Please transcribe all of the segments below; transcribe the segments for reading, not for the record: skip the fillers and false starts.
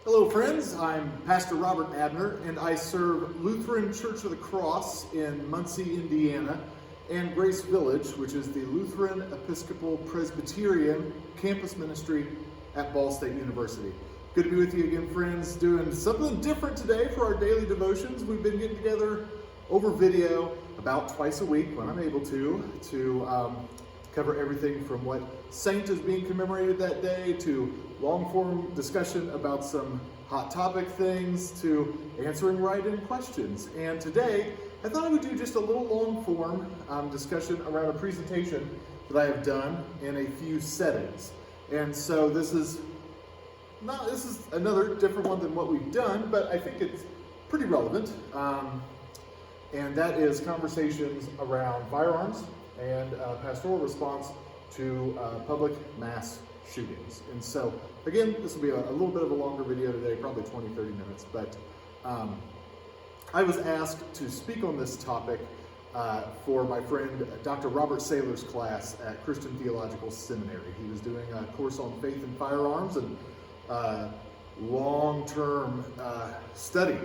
Hello friends, I'm Pastor Robert Abner and I serve Lutheran Church of the Cross in Muncie, Indiana and Grace Village, which is the Lutheran Episcopal Presbyterian campus ministry at Ball State University. Good to be with you again, friends, doing something different today for our daily devotions. We've been getting together over video about twice a week when I'm able to cover everything from what saint is being commemorated that day to long-form discussion about some hot topic things to answering write-in questions. And today, I thought I would do just a little long-form discussion around a presentation that I have done in a few settings. And so this is another different one than what we've done, but I think it's pretty relevant. And that is conversations around firearms and pastoral response to public mass shootings. And so, again, this will be a little bit of a longer video today, probably 20-30 minutes, but I was asked to speak on this topic for my friend Dr. Robert Saylor's class at Christian Theological Seminary. He was doing a course on faith and firearms and long-term study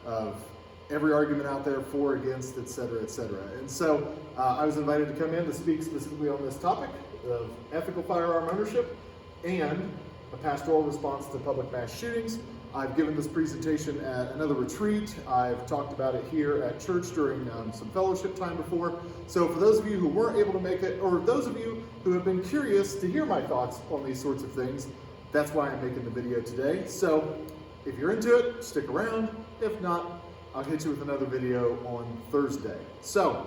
of every argument out there for, against, etc., etc. And so I was invited to come in to speak specifically on this topic of ethical firearm ownership and a pastoral response to public mass shootings. I've given this presentation at another retreat. I've talked about it here at church during some fellowship time before. So for those of you who weren't able to make it, or those of you who have been curious to hear my thoughts on these sorts of things, that's why I'm making the video today. So if you're into it, stick around. If not, I'll hit you with another video on Thursday. So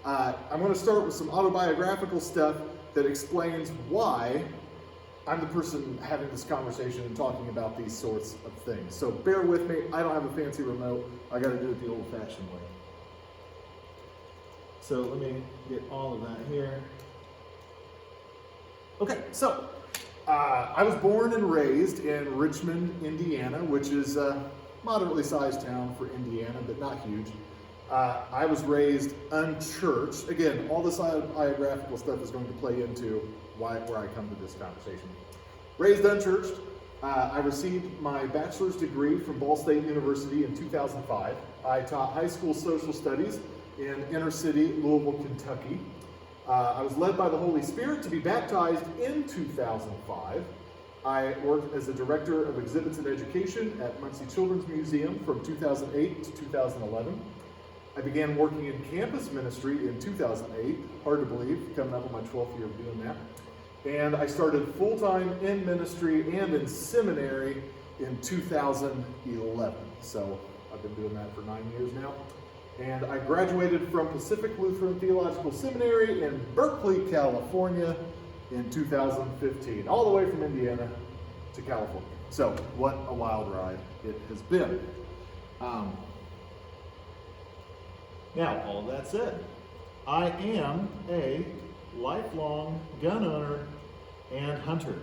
I'm going to start with some autobiographical stuff that explains why I'm the person having this conversation and talking about these sorts of things. So bear with me. I don't have a fancy remote. I got to do it the old-fashioned way. So let me get all of that here. Okay, so I was born and raised in Richmond, Indiana, which is moderately sized town for Indiana, but not huge. I was raised unchurched. Again, all this biographical stuff is going to play into where I come to this conversation. Raised unchurched. I received my bachelor's degree from Ball State University in 2005. I taught high school social studies in inner city Louisville, Kentucky. I was led by the Holy Spirit to be baptized in 2005. I worked as a director of exhibits and education at Muncie Children's Museum from 2008 to 2011. I began working in campus ministry in 2008, hard to believe, coming up on my 12th year of doing that. And I started full-time in ministry and in seminary in 2011. So I've been doing that for 9 years now. And I graduated from Pacific Lutheran Theological Seminary in Berkeley, California in 2015, all the way from Indiana to California. So what a wild ride it has been. Now, all that said, I am a lifelong gun owner and hunter.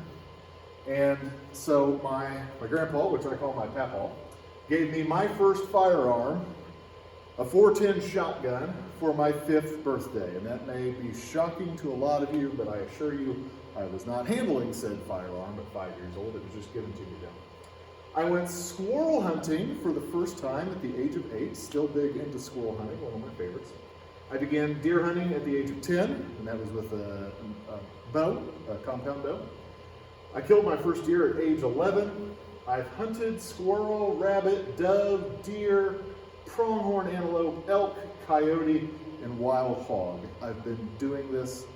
And so my grandpa, which I call my papaw, gave me my first firearm, a 410 shotgun, for my 5th birthday. And that may be shocking to a lot of you, but I assure you I was not handling said firearm at 5 years old. It was just given to me then. I went squirrel hunting for the first time at the age of 8, still big into squirrel hunting, one of my favorites. I began deer hunting at the age of 10, and that was with a bow, a compound bow. I killed my first deer at age 11. I've hunted squirrel, rabbit, dove, deer, pronghorn antelope, elk, coyote, and wild hog. I've been doing this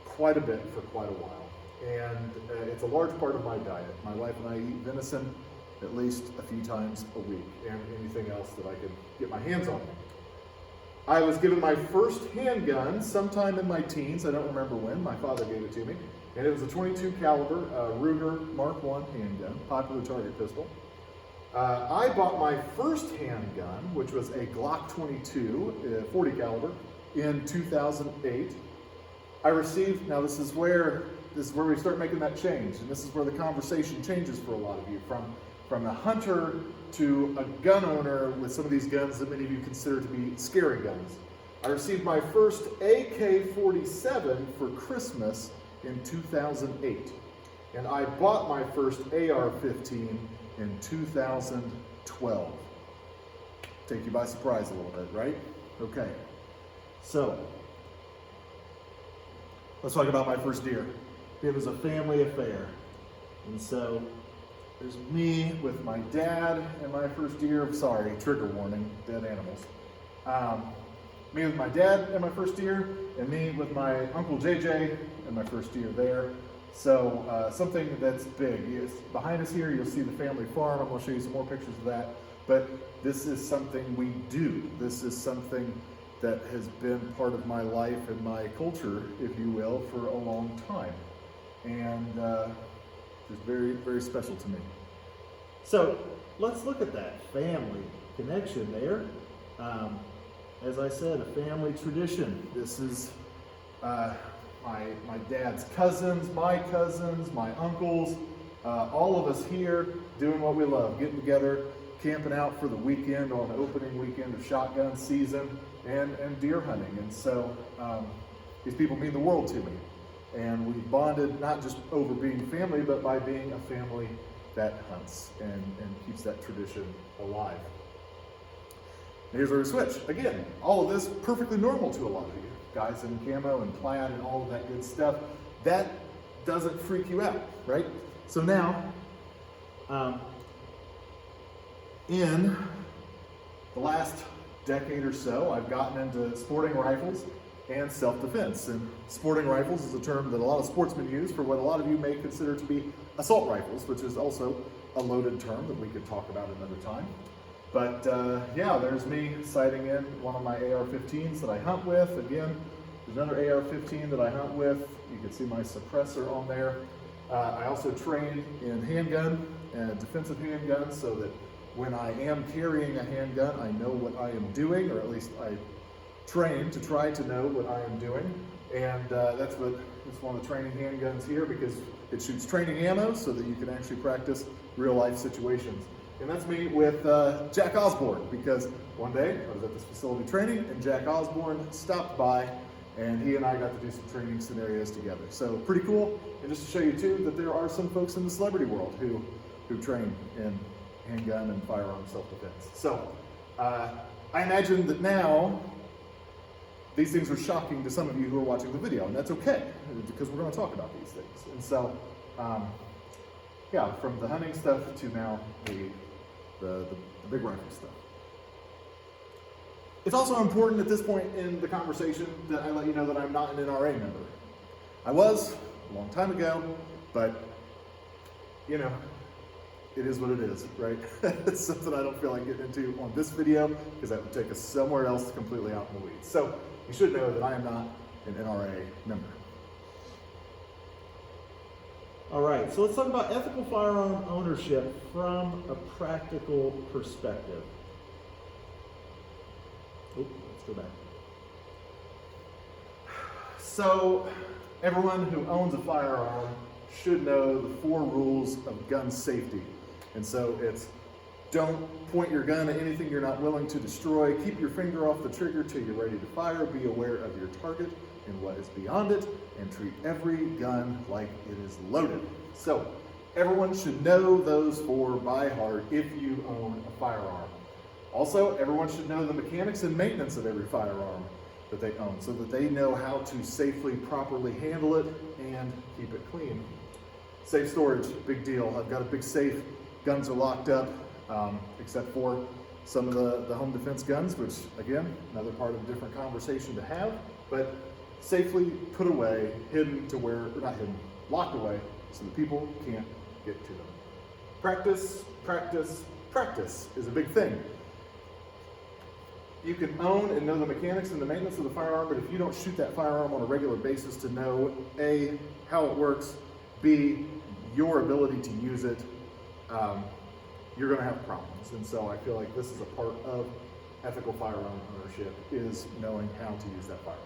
quite a bit for quite a while, and it's a large part of my diet. My wife and I eat venison at least a few times a week, and anything else that I could get my hands on. I was given my first handgun sometime in my teens. I don't remember when. My father gave it to me, and it was a .22 caliber Ruger Mark I handgun, popular target pistol. I bought my first handgun, which was a Glock 22, 40 caliber, in 2008. I received, now this is where we start making that change, and this is where the conversation changes for a lot of you, from a hunter to a gun owner with some of these guns that many of you consider to be scary guns. I received my first AK-47 for Christmas in 2008, and I bought my first AR-15 in 2012. Take you by surprise a little bit, right? Okay, so let's talk about my first deer. It was a family affair. And so there's me with my dad and my first deer. Sorry, trigger warning, dead animals. Me with my dad and my first deer, and me with my Uncle JJ and my first deer there. So something that's big. Behind us here, you'll see the family farm. I'm going to show you some more pictures of that. But this is something we do. This is something that has been part of my life and my culture, if you will, for a long time. And it's very, very special to me. So let's look at that family connection there. As I said, a family tradition. This is my dad's cousins, my uncles, all of us here doing what we love, getting together, camping out for the weekend on opening weekend of shotgun season and deer hunting. And so these people mean the world to me. And we bonded not just over being family, but by being a family that hunts and keeps that tradition alive. And here's where we switch. Again, all of this perfectly normal to a lot of you. Guys in camo and plaid and all of that good stuff. That doesn't freak you out, right? So now, in the last decade or so, I've gotten into sporting rifles and self-defense. And sporting rifles is a term that a lot of sportsmen use for what a lot of you may consider to be assault rifles, which is also a loaded term that we could talk about another time. But yeah, there's me sighting in one of my AR-15s that I hunt with. Again, there's another AR-15 that I hunt with. You can see my suppressor on there. I also train in handgun and defensive handgun so that when I am carrying a handgun, I know what I am doing, or at least I train to try to know what I am doing. And that's one of the training handguns here, because it shoots training ammo so that you can actually practice real life situations. And that's me with Jack Osborne, because one day I was at this facility training and Jack Osborne stopped by and he and I got to do some training scenarios together. So pretty cool. And just to show you too that there are some folks in the celebrity world who train in handgun and firearm self-defense. So I imagine that now these things are shocking to some of you who are watching the video, and that's okay, because we're going to talk about these things. And so, yeah, from the hunting stuff to now the big rifle stuff. It's also important at this point in the conversation that I let you know that I'm not an NRA member. I was a long time ago, but you know, it is what it is, right? It's something I don't feel like getting into on this video because that would take us somewhere else completely out in the weeds. So you should know that I am not an NRA member. All right, so let's talk about ethical firearm ownership from a practical perspective. Let's go back. So everyone who owns a firearm should know the 4 rules of gun safety. And so it's don't point your gun at anything you're not willing to destroy, keep your finger off the trigger till you're ready to fire, be aware of your target and what is beyond it, and treat every gun like it is loaded. So everyone should know those 4 by heart if you own a firearm. Also, everyone should know the mechanics and maintenance of every firearm that they own so that they know how to safely, properly handle it and keep it clean. Safe storage, big deal. I've got a big safe. Guns are locked up, except for some of the home defense guns, which, again, another part of a different conversation to have, but safely put away, hidden to where, or not hidden, locked away so that people can't get to them. Practice, practice, practice is a big thing. You can own and know the mechanics and the maintenance of the firearm, but if you don't shoot that firearm on a regular basis to know, A, how it works, B, your ability to use it, you're going to have problems. And so I feel like this is a part of ethical firearm ownership, is knowing how to use that firearm.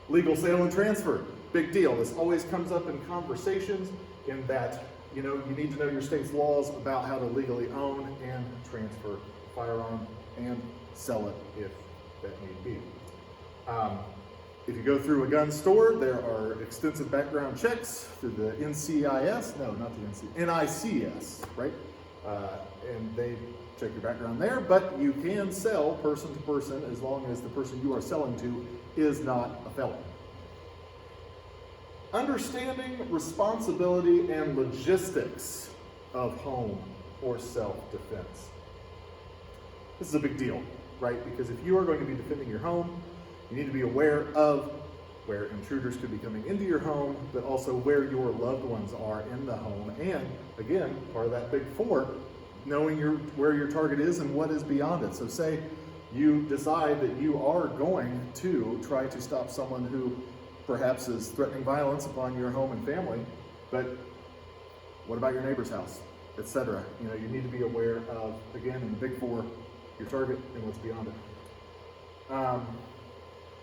Legal sale and transfer, big deal. This always comes up in conversations in that, you know, you need to know your state's laws about how to legally own and transfer a firearm and sell it if that need be. If you go through a gun store, there are extensive background checks through the NCIS, no, not the NICS, right? And they check your background there, but you can sell person to person as long as the person you are selling to is not a felon. Understanding responsibility and logistics of home or self-defense. This is a big deal, right? Because if you are going to be defending your home, you need to be aware of where intruders could be coming into your home, but also where your loved ones are in the home. And again, part of that big four, knowing where your target is and what is beyond it. So say you decide that you are going to try to stop someone who perhaps is threatening violence upon your home and family, but what about your neighbor's house, etc.? You know, you need to be aware of, again, in the big four, your target and what's beyond it.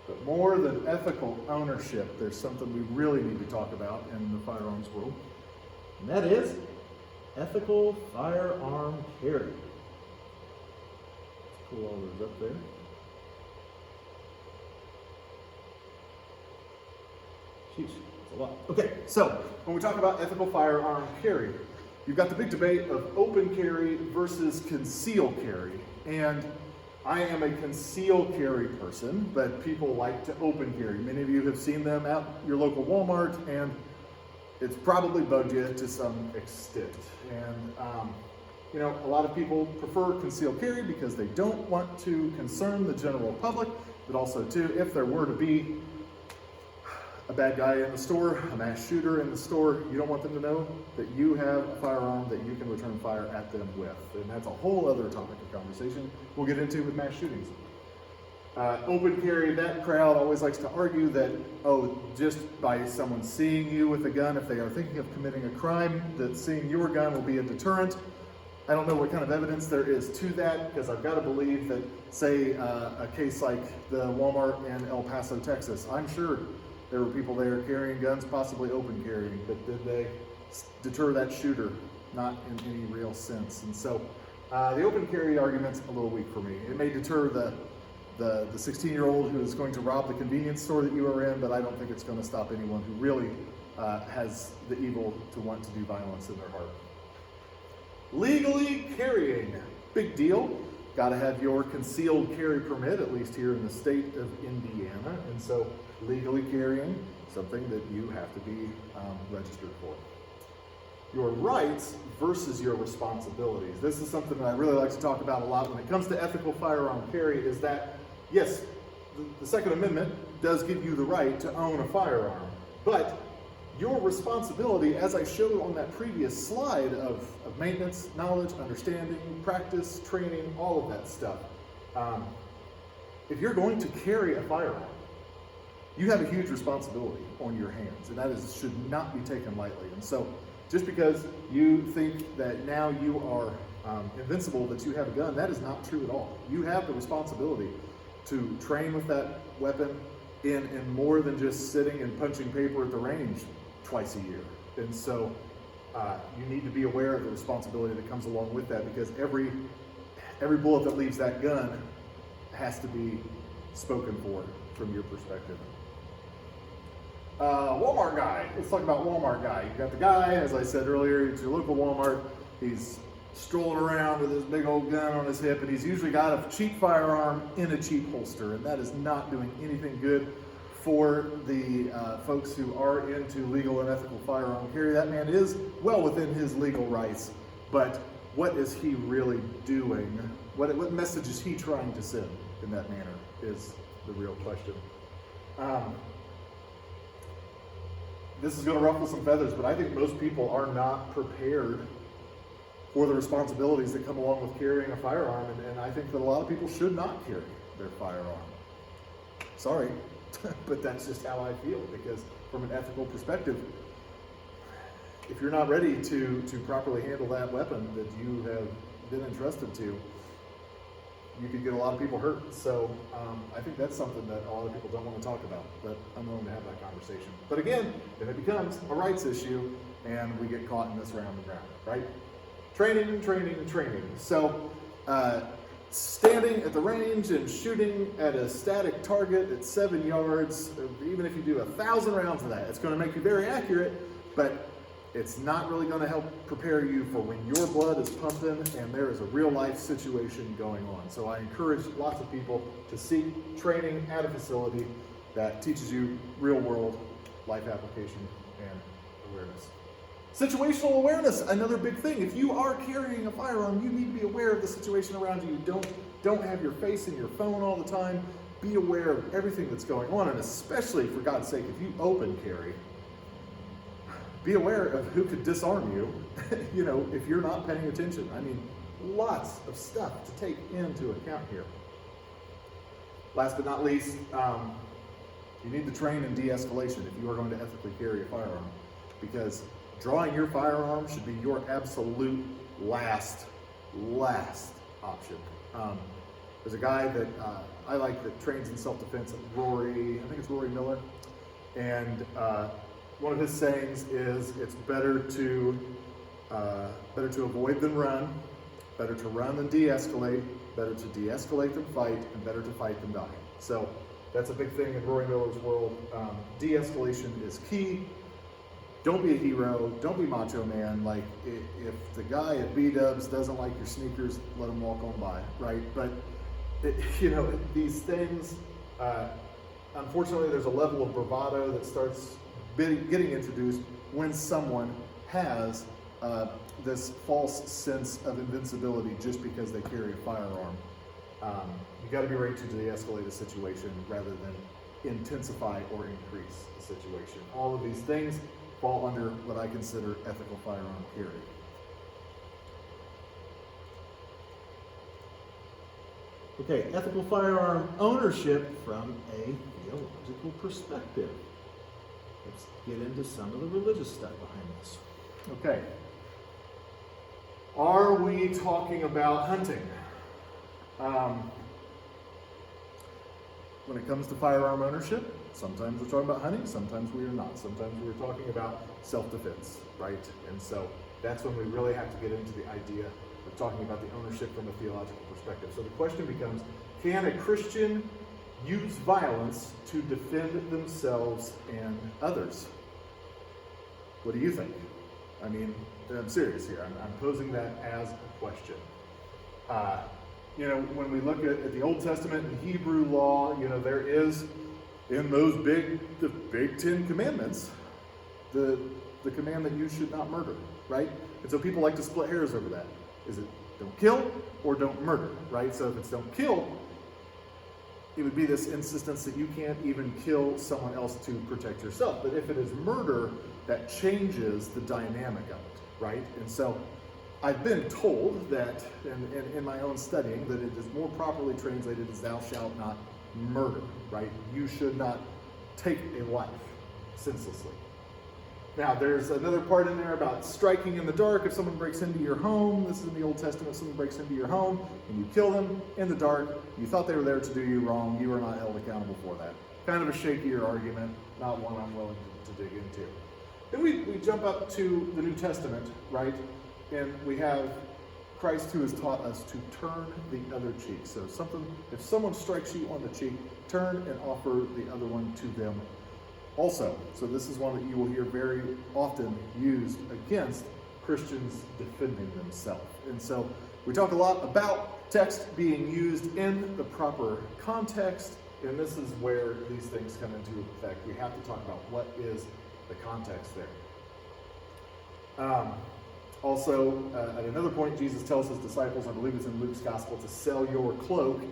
But more than ethical ownership, there's something we really need to talk about in the firearms world, and that is ethical firearm carry. Let's pull all those up there. Sheesh, that's a lot. Okay, so when we talk about ethical firearm carry, you've got the big debate of open carry versus concealed carry. And I am a concealed carry person, but people like to open carry. Many of you have seen them at your local Walmart, and it's probably bugged you to some extent. And you know, a lot of people prefer concealed carry because they don't want to concern the general public, but also too, if there were to be a bad guy in the store, a mass shooter in the store, you don't want them to know that you have a firearm that you can return fire at them with. And that's a whole other topic of conversation we'll get into with mass shootings. Open carry, that crowd always likes to argue that, oh, just by someone seeing you with a gun, if they are thinking of committing a crime, that seeing your gun will be a deterrent. I don't know what kind of evidence there is to that, because I've got to believe that, say, a case like the Walmart in El Paso, Texas, I'm sure there were people there carrying guns, possibly open carrying, but did they deter that shooter? Not in any real sense. And so the open carry argument's a little weak for me. It may deter the 16-year-old who is going to rob the convenience store that you are in, but I don't think it's going to stop anyone who really has the evil to want to do violence in their heart. Legally carrying, big deal. Got to have your concealed carry permit, at least here in the state of Indiana. And so legally carrying, something that you have to be registered for. Your rights versus your responsibilities. This is something that I really like to talk about a lot when it comes to ethical firearm carry, is that, yes, the Second Amendment does give you the right to own a firearm, but your responsibility, as I showed on that previous slide of maintenance, knowledge, understanding, practice, training, all of that stuff. If you're going to carry a firearm, you have a huge responsibility on your hands, and that should not be taken lightly. And so just because you think that now you are invincible, that you have a gun, that is not true at all. You have the responsibility to train with that weapon in more than just sitting and punching paper at the range twice a year. And so you need to be aware of the responsibility that comes along with that, because every bullet that leaves that gun has to be spoken for from your perspective. Walmart guy. Let's talk about Walmart guy. You've got the guy, as I said earlier, it's your local Walmart. He's strolling around with his big old gun on his hip, and he's usually got a cheap firearm in a cheap holster, and that is not doing anything good for the folks who are into legal and ethical firearm carry. That man is well within his legal rights, but what is he really doing? What message is he trying to send in that manner is the real question. This is going to ruffle some feathers, but I think most people are not prepared for the responsibilities that come along with carrying a firearm, and I think that a lot of people should not carry their firearm. Sorry, but that's just how I feel, because from an ethical perspective, if you're not ready to properly handle that weapon that you have been entrusted to, you could get a lot of people hurt. So I think that's something that a lot of people don't want to talk about, but I'm willing to have that conversation. But again, if it becomes a rights issue and we get caught in this round and round, right? Training. So standing at the range and shooting at a static target at 7 yards, even if you do 1,000 rounds of that, it's going to make you very accurate, but it's not really going to help prepare you for when your blood is pumping and there is a real life situation going on. So I encourage lots of people to seek training at a facility that teaches you real world life application and awareness. Situational awareness, another big thing. If you are carrying a firearm, you need to be aware of the situation around you. Don't have your face in your phone all the time. Be aware of everything that's going on, and especially, for God's sake, if you open carry, be aware of who could disarm you, if you're not paying attention. I mean, lots of stuff to take into account here. Last but not least, you need to train in de-escalation if you are going to ethically carry a firearm, because drawing your firearm should be your absolute last option. There's a guy that I like that trains in self-defense, I think it's Rory Miller, and one of his sayings is, it's better to avoid than run, better to run than de-escalate, better to de-escalate than fight, and better to fight than die. So that's a big thing in Rory Miller's world. De-escalation is key. Don't be a hero. Don't be macho man. Like, if the guy at B-Dubs doesn't like your sneakers, let him walk on by, right? But, these things, unfortunately, there's a level of bravado that starts getting introduced when someone has this false sense of invincibility just because they carry a firearm. You got to be ready to de-escalate a situation rather than intensify or increase the situation. All of these things fall under what I consider ethical firearm carry. Okay, ethical firearm ownership from a theological perspective. Let's get into some of the religious stuff behind this. Okay. Are we talking about hunting? When it comes to firearm ownership, sometimes we're talking about hunting, sometimes we are not. Sometimes we're talking about self-defense, right? And so that's when we really have to get into the idea of talking about the ownership from a theological perspective. So the question becomes, can a Christian use violence to defend themselves and others? What do you think? I mean, I'm serious here. I'm posing that as a question. When we look at the Old Testament and Hebrew law, there is, in those the big 10 commandments, the command that you should not murder, right? And so people like to split hairs over that. Is it don't kill or don't murder, right? So if it's don't kill, it would be this insistence that you can't even kill someone else to protect yourself. But if it is murder, that changes the dynamic of it, right? And so I've been told that, in my own studying, that it is more properly translated as thou shalt not murder, right? You should not take a life senselessly. Now, there's another part in there about striking in the dark. If someone breaks into your home, this is in the Old Testament, someone breaks into your home and you kill them in the dark, you thought they were there to do you wrong, you are not held accountable for that. Kind of a shakier argument, not one I'm willing to dig into. Then we jump up to the New Testament, right? And we have Christ who has taught us to turn the other cheek. So if someone strikes you on the cheek, turn and offer the other one to them also. So this is one that you will hear very often used against Christians defending themselves. And so we talk a lot about text being used in the proper context, and this is where these things come into effect. We have to talk about what is the context there. Also, at another point, Jesus tells his disciples, I believe it's in Luke's gospel, to sell your cloak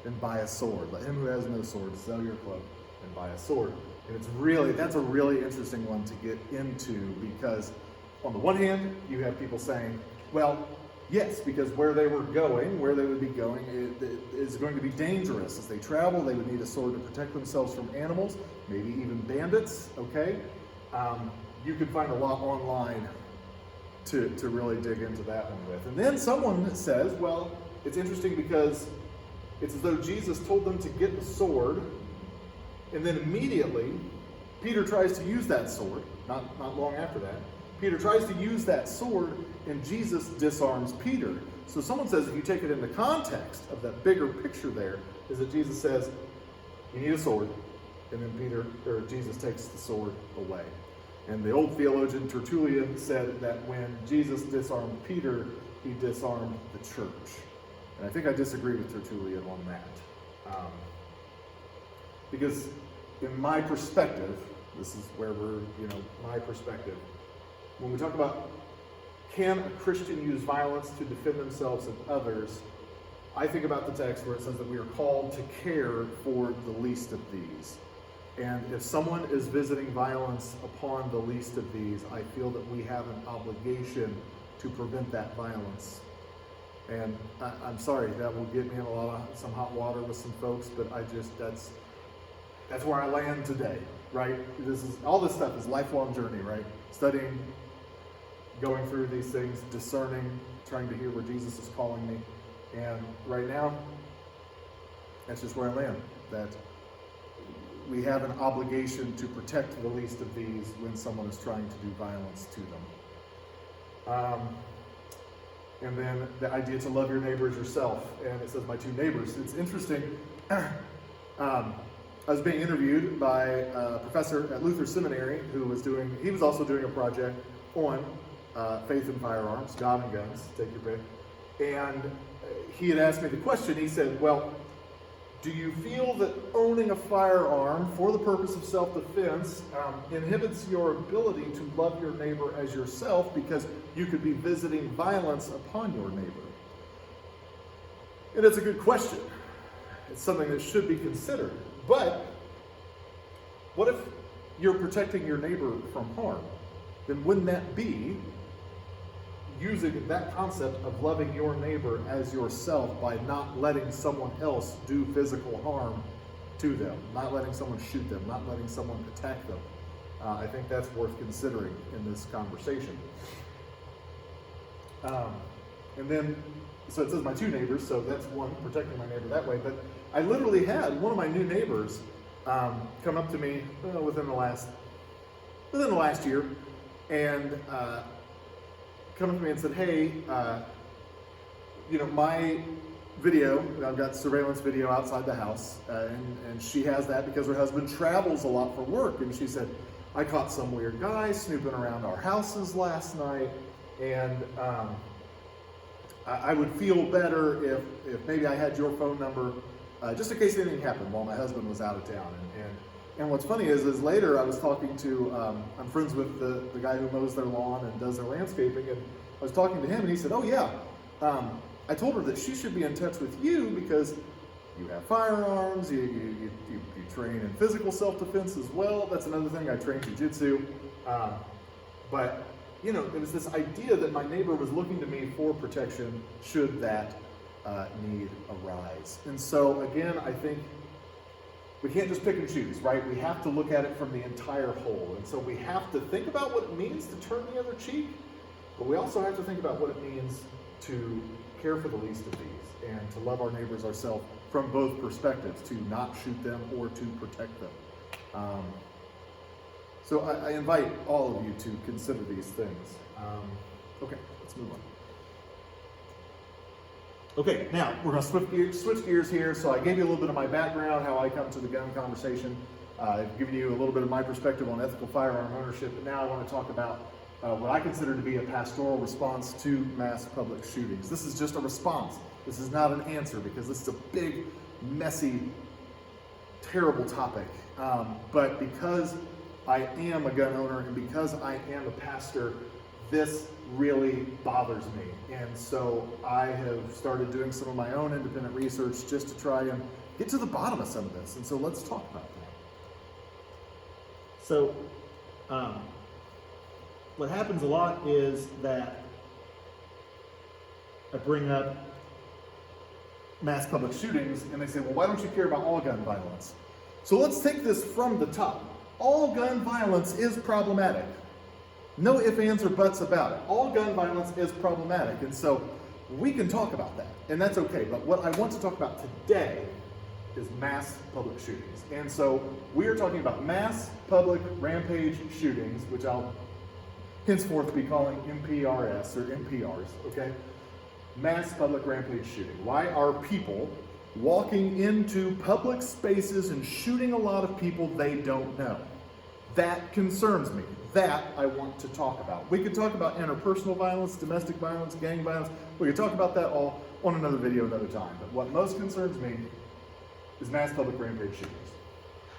and buy a sword. Let him who has no sword sell your cloak and buy a sword. And that's a really interesting one to get into, because on the one hand, you have people saying, well, yes, because where they would be going, it is going to be dangerous. As they travel, they would need a sword to protect themselves from animals, maybe even bandits, okay? You can find a lot online to really dig into that one with. And then someone says, well, it's interesting because it's as though Jesus told them to get the sword, and then immediately Peter tries to use that sword, not long after that. Peter tries to use that sword, and Jesus disarms Peter. So someone says, if you take it in the context of that bigger picture there, is that Jesus says, you need a sword, and then Jesus takes the sword away. And the old theologian Tertullian said that when Jesus disarmed Peter, he disarmed the church. And I think I disagree with Tertullian on that. Because in my perspective, this is where my perspective, when we talk about can a Christian use violence to defend themselves and others, I think about the text where it says that we are called to care for the least of these. And if someone is visiting violence upon the least of these, I feel that we have an obligation to prevent that violence. And I'm sorry, that will get me in some hot water with some folks, but that's where I land today, right? All this stuff is lifelong journey, right? Studying, going through these things, discerning, trying to hear where Jesus is calling me. And right now, that's just where I land. That we have an obligation to protect the least of these when someone is trying to do violence to them. And then the idea to love your neighbor as yourself. And it says my two neighbors. It's interesting. I was being interviewed by a professor at Luther Seminary who was also doing a project on faith and firearms, God and guns, take your pick. And he had asked me the question, he said, well, do you feel that owning a firearm for the purpose of self-defense inhibits your ability to love your neighbor as yourself because you could be visiting violence upon your neighbor? And it's a good question. It's something that should be considered. But what if you're protecting your neighbor from harm? Then wouldn't that be using that concept of loving your neighbor as yourself by not letting someone else do physical harm to them, not letting someone shoot them, not letting someone attack them? I think that's worth considering in this conversation. And then, so it says my two neighbors, so that's one, protecting my neighbor that way. But I literally had one of my new neighbors come up to me within the last year and come up to me and said, hey, my video, I've got surveillance video outside the house, and she has that because her husband travels a lot for work. And she said, I caught some weird guy snooping around our houses last night, and I would feel better if maybe I had your phone number, just in case anything happened while my husband was out of town. And what's funny is later I was talking to, I'm friends with the guy who mows their lawn and does their landscaping, and I was talking to him, and he said, oh yeah, I told her that she should be in touch with you because you have firearms, you train in physical self-defense as well. That's another thing, I train jiu-jitsu. But, it was this idea that my neighbor was looking to me for protection should that need arise. And so, again, I think we can't just pick and choose, right? We have to look at it from the entire whole. And so we have to think about what it means to turn the other cheek, but we also have to think about what it means to care for the least of these and to love our neighbors ourselves from both perspectives, to not shoot them or to protect them. So I invite all of you to consider these things. Okay, let's move on. Okay, now we're going to switch gears here. So I gave you a little bit of my background, how I come to the gun conversation. I've given you a little bit of my perspective on ethical firearm ownership, but now I want to talk about what I consider to be a pastoral response to mass public shootings. This is just a response. This is not an answer because this is a big, messy, terrible topic. But because I am a gun owner and because I am a pastor, this really bothers me. And so I have started doing some of my own independent research just to try and get to the bottom of some of this. And so let's talk about that. So what happens a lot is that I bring up mass public shootings and they say, well, why don't you care about all gun violence? So let's take this from the top. All gun violence is problematic. No ifs, ands, or buts about it. All gun violence is problematic, and so we can talk about that, and that's okay. But what I want to talk about today is mass public shootings. And so we are talking about mass public rampage shootings, which I'll henceforth be calling MPRS or MPRs, okay? Mass Public Rampage Shooting. Why are people walking into public spaces and shooting a lot of people they don't know? That concerns me. That I want to talk about. We could talk about interpersonal violence, domestic violence, gang violence. We could talk about that all on another video another time. But what most concerns me is mass public rampage shootings.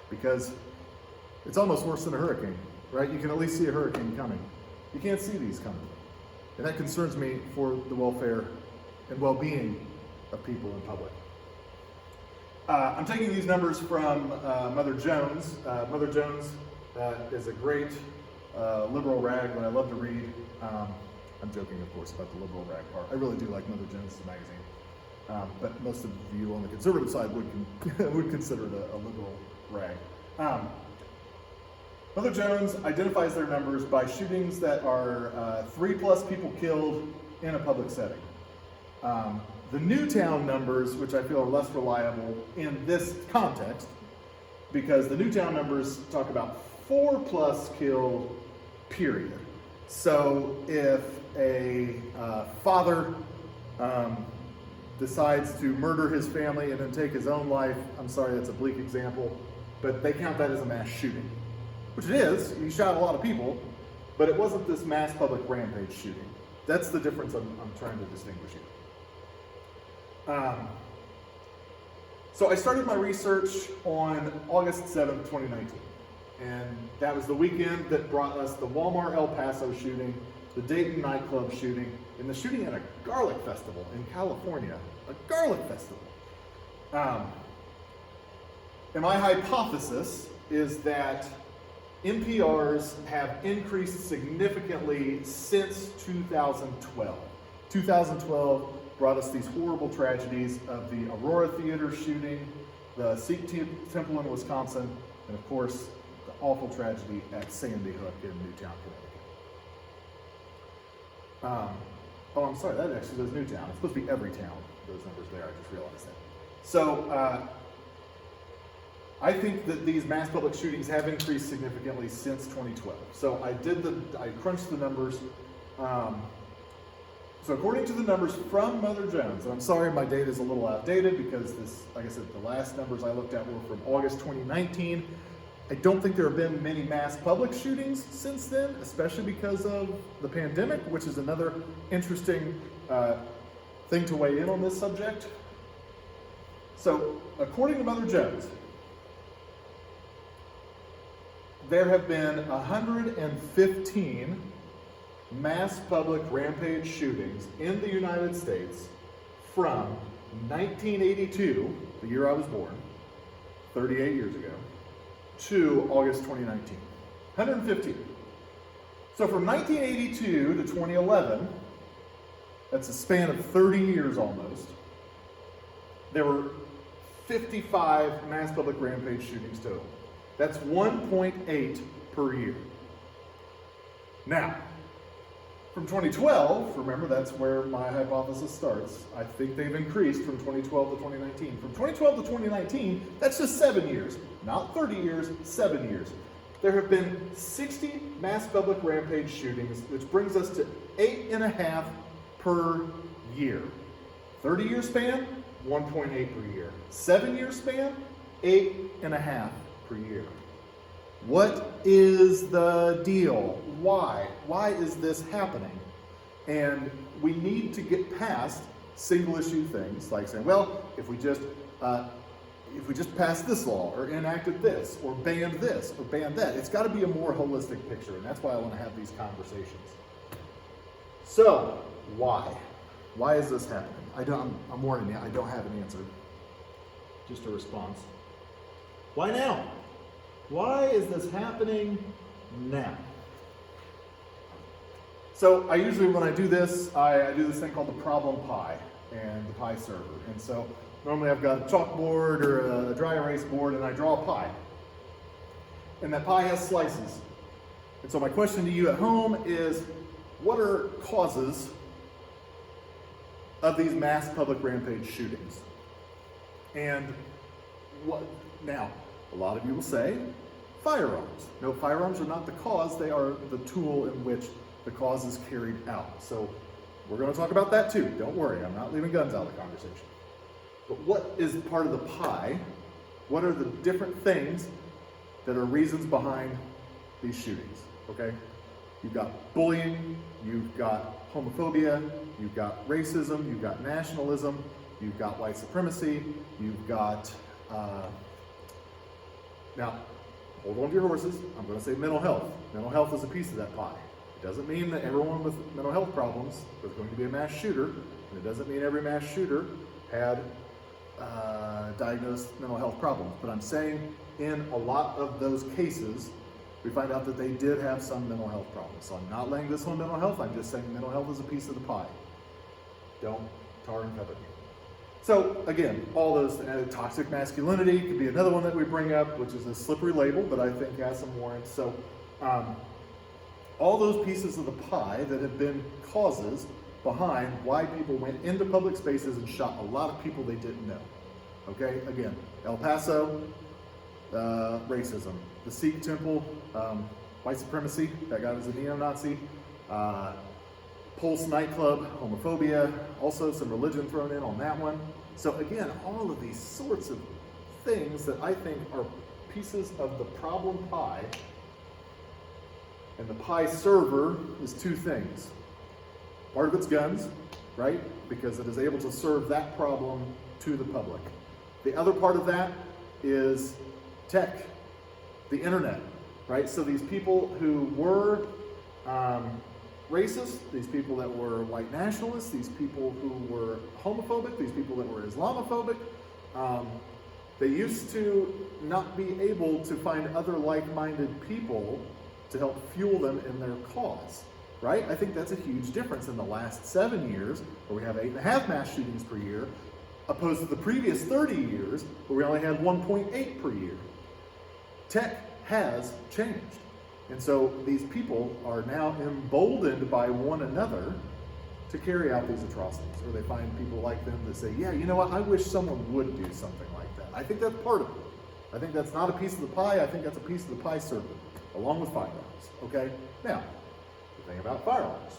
Because it's almost worse than a hurricane, right? You can at least see a hurricane coming. You can't see these coming. And that concerns me for the welfare and well-being of people in public. I'm taking these numbers from Mother Jones. Mother Jones is a great liberal rag that I love to read. I'm joking, of course, about the liberal rag part. I really do like Mother Jones' magazine. But most of you on the conservative side would consider it a liberal rag. Mother Jones identifies their numbers by shootings that are 3+ people killed in a public setting. The Newtown numbers, which I feel are less reliable in this context, because the Newtown numbers talk about 4+ killed, period. So if a father decides to murder his family and then take his own life, I'm sorry, that's a bleak example, but they count that as a mass shooting. Which it is, he shot a lot of people, but it wasn't this mass public rampage shooting. That's the difference I'm trying to distinguish here. So I started my research on August 7th, 2019. And that was the weekend that brought us the Walmart El Paso shooting, the Dayton nightclub shooting, and the shooting at a garlic festival in California. A garlic festival. And my hypothesis is that MPRs have increased significantly since 2012. 2012 brought us these horrible tragedies of the Aurora Theater shooting, the Sikh temple in Wisconsin, and of course, the awful tragedy at Sandy Hook in Newtown, Connecticut. Oh, I'm sorry, that actually says Newtown. It's supposed to be every town, those numbers there, I just realized that. So, I think that these mass public shootings have increased significantly since 2012. So I crunched the numbers. So according to the numbers from Mother Jones, and I'm sorry my data is a little outdated because this, like I said, the last numbers I looked at were from August 2019. I don't think there have been many mass public shootings since then, especially because of the pandemic, which is another interesting thing to weigh in on this subject. So according to Mother Jones, there have been 115 mass public rampage shootings in the United States from 1982, the year I was born, 38 years ago, to August 2019. 115. So from 1982 to 2011, that's a span of 30 years almost, there were 55 mass public rampage shootings total. That's 1.8 per year. Now, from 2012, remember that's where my hypothesis starts, I think they've increased from 2012 to 2019. From 2012 to 2019, that's just 7 years. Not 30 years, 7 years. There have been 60 mass public rampage shootings, which brings us to 8.5 per year. 30-year span, 1.8 per year. 7-year span, 8.5 per year. What is the deal? Why? Why is this happening? And we need to get past single issue things like saying, well, if we just passed this law or enacted this or banned that, it's got to be a more holistic picture, and that's why I want to have these conversations. So, why? Why is this happening? I'm warning you, I don't have an answer. Just a response. Why now? Why is this happening now? So I usually, when I do this, I do this thing called the problem pie and the pie server. And so normally I've got a chalkboard or a dry erase board and I draw a pie. And that pie has slices. And so my question to you at home is, what are causes of these mass public rampage shootings? And what, now, a lot of you will say, firearms. No, firearms are not the cause, they are the tool in which the cause is carried out. So we're going to talk about that too. Don't worry, I'm not leaving guns out of the conversation. But what is part of the pie? What are the different things that are reasons behind these shootings? Okay? You've got bullying, you've got homophobia, you've got racism, you've got nationalism, you've got white supremacy, you've got, now, hold on to your horses, I'm going to say mental health. Mental health is a piece of that pie. It doesn't mean that everyone with mental health problems was going to be a mass shooter, and it doesn't mean every mass shooter had diagnosed mental health problems. But I'm saying in a lot of those cases, we find out that they did have some mental health problems. So I'm not laying this on mental health, I'm just saying mental health is a piece of the pie. Don't tar and feather me. So again, all those, toxic masculinity could be another one that we bring up, which is a slippery label, but I think has some warrants. So all those pieces of the pie that have been causes behind why people went into public spaces and shot a lot of people they didn't know. Okay, again, El Paso, racism. The Sikh temple, white supremacy, that guy was a neo-Nazi. Pulse nightclub, homophobia, also some religion thrown in on that one. So again, all of these sorts of things that I think are pieces of the problem pie. And the pie server is two things. Part of it's guns, right? Because it is able to serve that problem to the public. The other part of that is tech, the internet, right? So these people who were racist, these people that were white nationalists, these people who were homophobic, these people that were Islamophobic, they used to not be able to find other like-minded people to help fuel them in their cause, right? I think that's a huge difference in the last 7 years, where we have 8.5 mass shootings per year, opposed to the previous 30 years, where we only had 1.8 per year. Tech has changed. And so these people are now emboldened by one another to carry out these atrocities. Or they find people like them that say, yeah, you know what, I wish someone would do something like that. I think that's part of it. I think that's not a piece of the pie, I think that's a piece of the pie server, along with firearms, okay? Now, the thing about firearms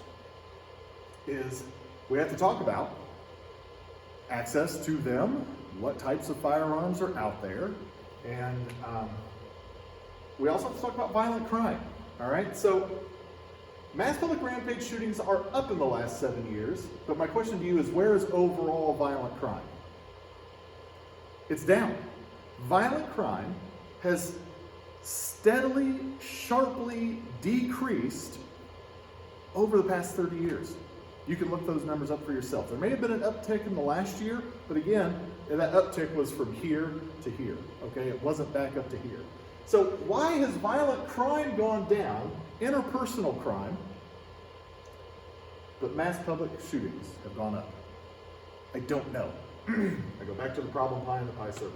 is we have to talk about access to them, what types of firearms are out there, and we also have to talk about violent crime, all right? So, mass public rampage shootings are up in the last 7 years, but my question to you is, where is overall violent crime? It's down. Violent crime has steadily, sharply decreased over the past 30 years. You can look those numbers up for yourself. There may have been an uptick in the last year, but again, that uptick was from here to here, okay? It wasn't back up to here. So why has violent crime gone down, interpersonal crime, but mass public shootings have gone up? I don't know. I go back to the problem pie and the pie server.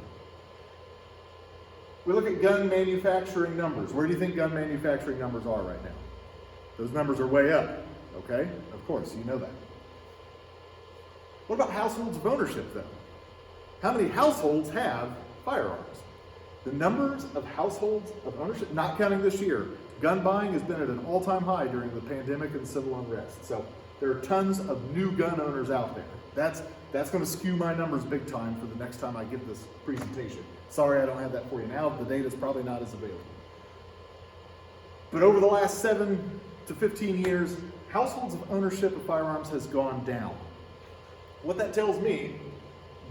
We look at gun manufacturing numbers. Where do you think gun manufacturing numbers are right now? Those numbers are way up, okay? Of course, you know that. What about households of ownership, though? How many households have firearms? The numbers of households of ownership, not counting this year, gun buying has been at an all-time high during the pandemic and civil unrest. So there are tons of new gun owners out there. That's going to skew my numbers big time for the next time I give this presentation. Sorry I don't have that for you now. The data's probably not as available. But over the last 7 to 15 years, households of ownership of firearms has gone down. What that tells me,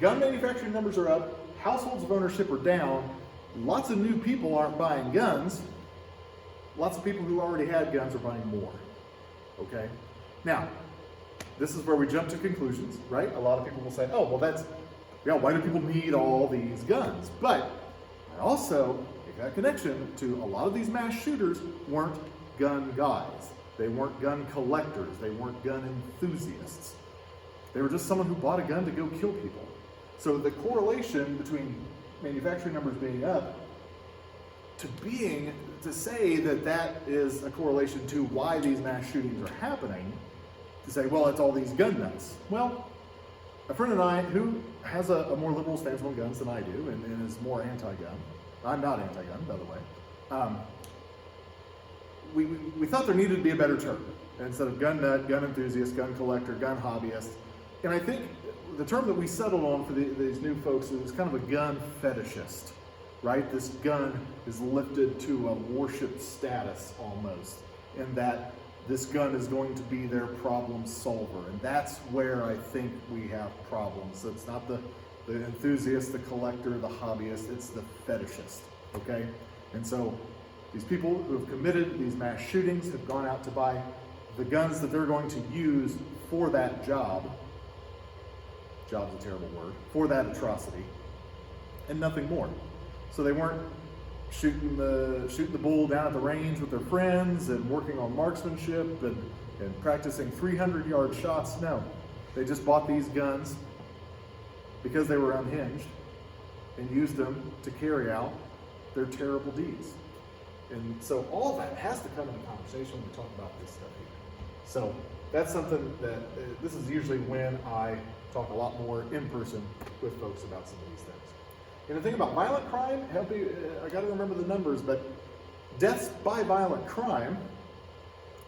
gun manufacturing numbers are up, households of ownership are down, lots of new people aren't buying guns, lots of people who already had guns are buying more, okay? Now, this is where we jump to conclusions, right? A lot of people will say, oh, well why do people need all these guns? But I also make that connection to a lot of these mass shooters weren't gun guys. They weren't gun collectors. They weren't gun enthusiasts. They were just someone who bought a gun to go kill people. So the correlation between manufacturing numbers being up to say that is a correlation to why these mass shootings are happening, to say, well, it's all these gun nuts. Well, a friend and I, who has a more liberal stance on guns than I do, and is more anti-gun. I'm not anti-gun, by the way. We thought there needed to be a better term. instead of gun nut, gun enthusiast, gun collector, gun hobbyist. And I think the term that we settled on for these new folks is kind of a gun fetishist, right? This gun is lifted to a worship status almost, in that this gun is going to be their problem solver. And that's where I think we have problems. So it's not the enthusiast, the collector, the hobbyist, it's the fetishist, okay? And so these people who have committed these mass shootings have gone out to buy the guns that they're going to use for that job. Job's a terrible word. For that atrocity, and nothing more. So they weren't shooting the bull down at the range with their friends and working on marksmanship and practicing 300-yard shots. No, they just bought these guns because they were unhinged and used them to carry out their terrible deeds. And so all of that has to come into conversation when we talk about this stuff here. So that's something that, this is usually when I talk a lot more in person with folks about some of these things. And the thing about violent crime, I got to remember the numbers, but deaths by violent crime,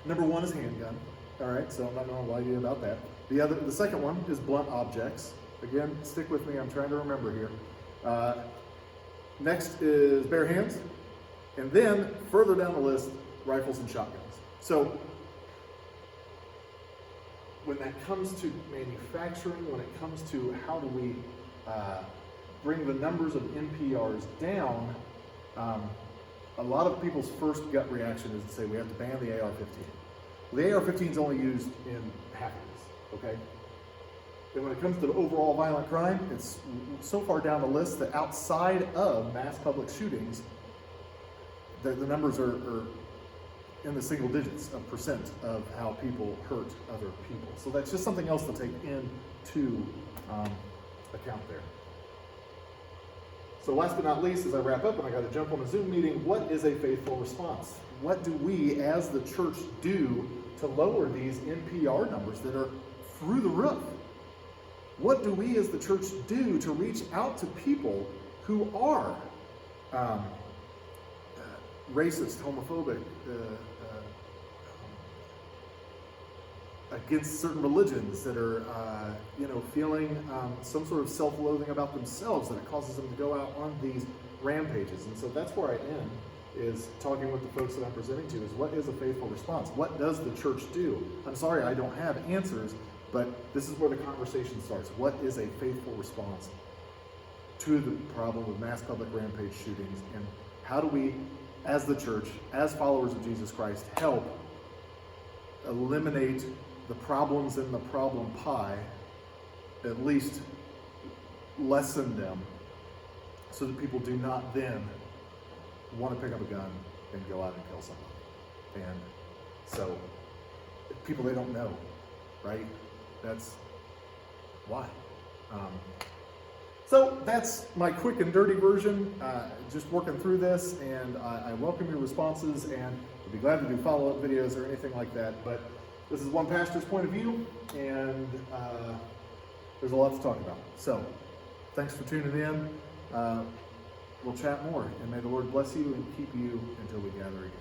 number one is handgun. All right, so I'm not going to lie to you about that. The second one is blunt objects. Again, stick with me, I'm trying to remember here. Next is bare hands. And then further down the list, rifles and shotguns. So when that comes to manufacturing, when it comes to how do we bring the numbers of NPRs down, a lot of people's first gut reaction is to say we have to ban the AR-15. Well, the AR-15 is only used in half of this, okay? And when it comes to overall violent crime, it's so far down the list that outside of mass public shootings, the numbers are in the single digits of percent of how people hurt other people. So that's just something else to take into account there. So last but not least, as I wrap up, and I got to jump on a Zoom meeting, what is a faithful response? What do we as the church do to lower these NPR numbers that are through the roof? What do we as the church do to reach out to people who are racist, homophobic, against certain religions, that are, feeling some sort of self-loathing about themselves, that it causes them to go out on these rampages? And so that's where I end, is talking with the folks that I'm presenting to, is what is a faithful response? What does the church do? I'm sorry, I don't have answers, but this is where the conversation starts. What is a faithful response to the problem of mass public rampage shootings, and how do we, as the church, as followers of Jesus Christ, help eliminate the problems in the problem pie, at least lessen them, so that people do not then want to pick up a gun and go out and kill someone. And so, people they don't know, right? That's why. So that's my quick and dirty version, just working through this, and I welcome your responses, and I'd be glad to do follow-up videos or anything like that. But this is one pastor's point of view, and there's a lot to talk about. So thanks for tuning in. We'll chat more, and may the Lord bless you and keep you until we gather again.